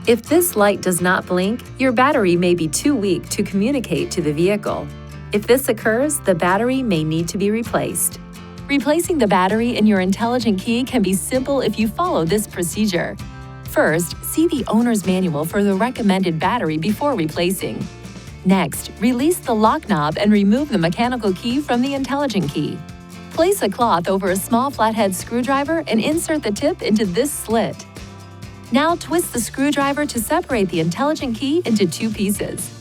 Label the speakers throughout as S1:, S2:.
S1: If this light does not blink, your battery may be too weak to communicate to the vehicle. If this occurs, the battery may need to be replaced. Replacing the battery in your intelligent key can be simple if you follow this procedure. First, see the owner's manual for the recommended battery before replacing. Next, release the lock knob and remove the mechanical key from the intelligent key. Place a cloth over a small flathead screwdriver and insert the tip into this slit. Now twist the screwdriver to separate the intelligent key into two pieces.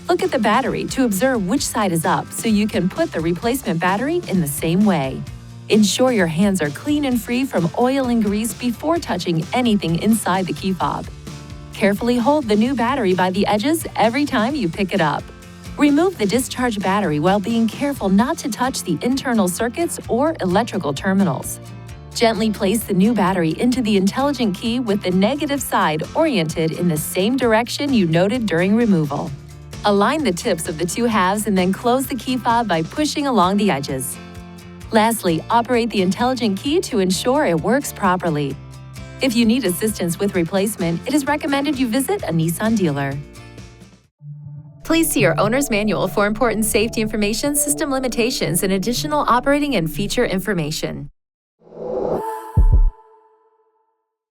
S1: Look at the battery to observe which side is up so you can put the replacement battery in the same way. Ensure your hands are clean and free from oil and grease before touching anything inside the key fob. Carefully hold the new battery by the edges every time you pick it up. Remove the discharged battery while being careful not to touch the internal circuits or electrical terminals. Gently place the new battery into the intelligent key with the negative side oriented in the same direction you noted during removal. Align the tips of the two halves and then close the key fob by pushing along the edges. Lastly, operate the intelligent key to ensure it works properly. If you need assistance with replacement, it is recommended you visit a Nissan dealer. Please see your owner's manual for important safety information, system limitations, and additional operating and feature information.